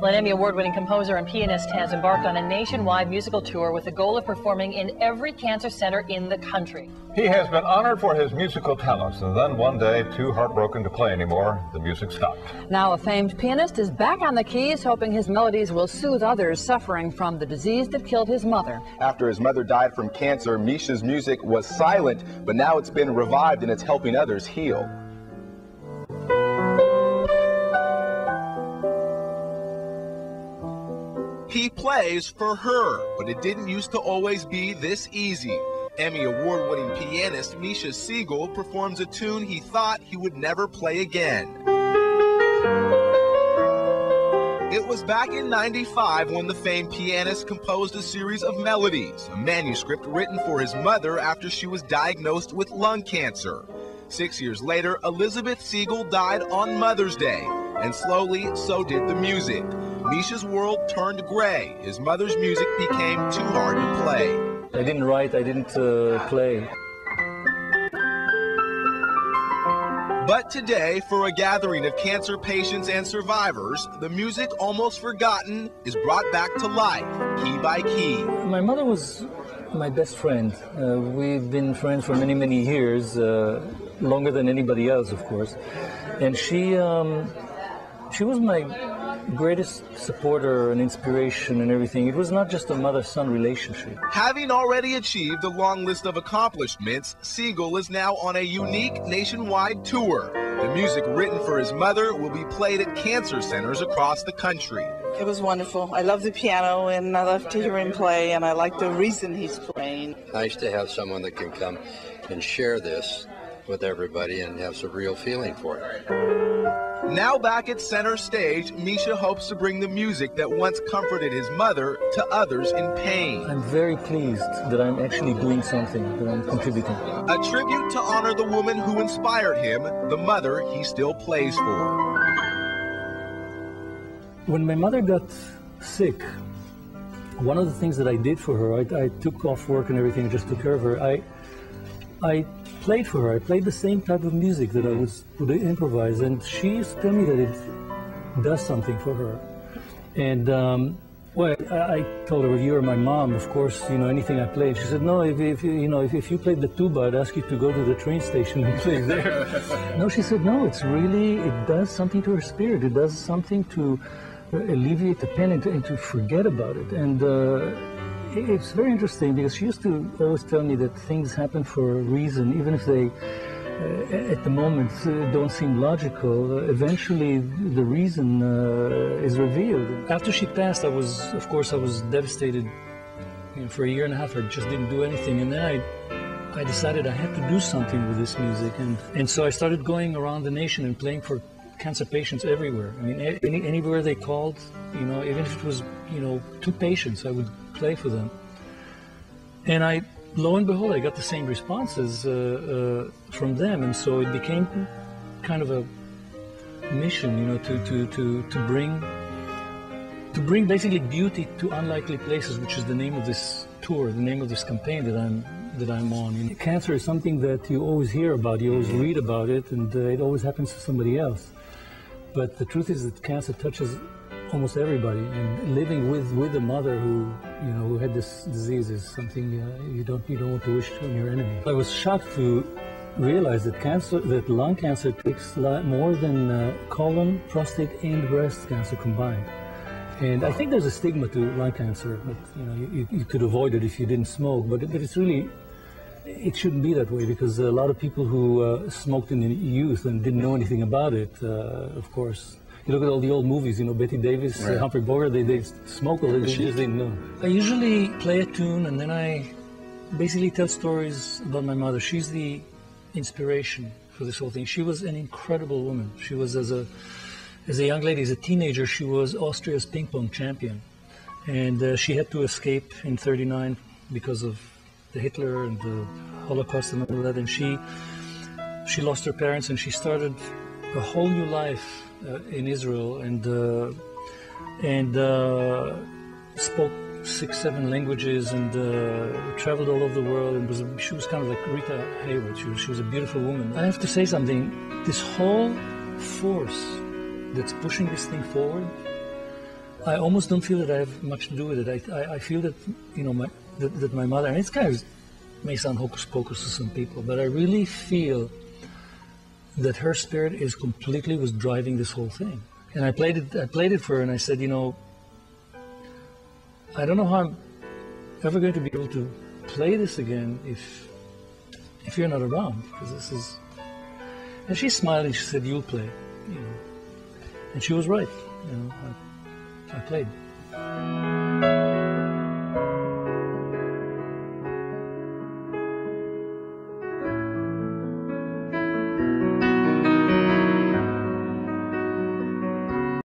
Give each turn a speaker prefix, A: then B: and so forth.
A: Well, an Emmy Award-winning composer and pianist has embarked on a nationwide musical tour with the goal of performing in every cancer center in the country.
B: He has been honored for his musical talents, and then one day, too heartbroken to play anymore, the music stopped.
C: Now a famed pianist is back on the keys, hoping his melodies will soothe others suffering from the disease that killed his mother.
D: After his mother died from cancer, Misha's music was silent, but now it's been revived and it's helping others heal. He plays for her, but it didn't used to always be this easy. Emmy Award-winning pianist Misha Segal performs a tune he thought he would never play again. It was back in '95 when the famed pianist composed a series of melodies, a manuscript written for his mother after she was diagnosed with lung cancer. 6 years later, Elizabeth Segal died on Mother's Day, and slowly so did the music. Misha's world turned gray. His mother's music became too hard to play.
E: I didn't write, I didn't play.
D: But today, for a gathering of cancer patients and survivors, the music almost forgotten is brought back to life, key by key.
E: My mother was my best friend. We've been friends for many, many years, longer than anybody else, of course. And she was my greatest supporter and inspiration and everything. It was not just a mother-son relationship.
D: Having already achieved a long list of accomplishments, Segal is now on a unique nationwide tour. The music written for his mother will be played at cancer centers across the country.
F: It was wonderful. I love the piano and I love to hear him play, and I like the reason he's playing.
G: Nice to have someone that can come and share this with everybody and have some real feeling for it.
D: Now back at center stage, Misha hopes to bring the music that once comforted his mother to others in pain.
E: I'm very pleased that I'm actually doing something, that I'm contributing.
D: A tribute to honor the woman who inspired him, the mother he still plays for.
E: When my mother got sick, one of the things that I did for her, I took off work and everything, just took care of her. I played for her. I played the same type of music that I would improvise, and she used to tell me that it does something for her. And well, I told her, "You are my mom. Of course, you know anything I play." She said, "No, if you played the tuba, I'd ask you to go to the train station and play there." No, she said, "No, it does something to her spirit. It does something to alleviate the pain and to forget about it." And it's very interesting because she used to always tell me that things happen for a reason, even if they, at the moment, don't seem logical. Eventually, the reason is revealed. After she passed, I was devastated. You know, for a year and a half, I just didn't do anything, and then I decided I had to do something with this music, and so I started going around the nation and playing for cancer patients everywhere. I mean, anywhere they called, you know, even if it was, you know, 2 patients, I would play for them. And lo and behold, I got the same responses from them, and so it became kind of a mission, you know, to bring basically beauty to unlikely places, which is the name of this tour, the name of this campaign that I'm on. And cancer is something that you always hear about, you always read about it, and it always happens to somebody else. But the truth is that cancer touches almost everybody, and living with a mother who had this disease is something you don't want to wish on your enemy. I was shocked to realize that lung cancer takes more than colon, prostate, and breast cancer combined. And I think there's a stigma to lung cancer, but you could avoid it if you didn't smoke. But it's really, it shouldn't be that way, because a lot of people who smoked in youth and didn't know anything about it, of course. You look at all the old movies, you know, Betty Davis, right. Humphrey Bogart, they smoke a little, they just didn't know. I usually play a tune and then I basically tell stories about my mother. She's the inspiration for this whole thing. She was an incredible woman. She was, as a young lady, as a teenager, she was Austria's ping pong champion. And she had to escape in '39 because of the Hitler and the Holocaust and all that. And she lost her parents, and she started a whole new life in Israel, and spoke 6-7 languages, and traveled all over the world, and she was kind of like Rita Hayworth. She was a beautiful woman. I have to say something. This whole force that's pushing this thing forward, I almost don't feel that I have much to do with it. I feel that, you know, that my mother, and it's kind of, may sound hocus pocus to some people, but I really feel that her spirit was driving this whole thing. And I played it for her, and I said, you know, I don't know how I'm ever going to be able to play this again if you're not around, because this is. And she smiled and she said, "You'll play," you know. And she was right. You know, I played.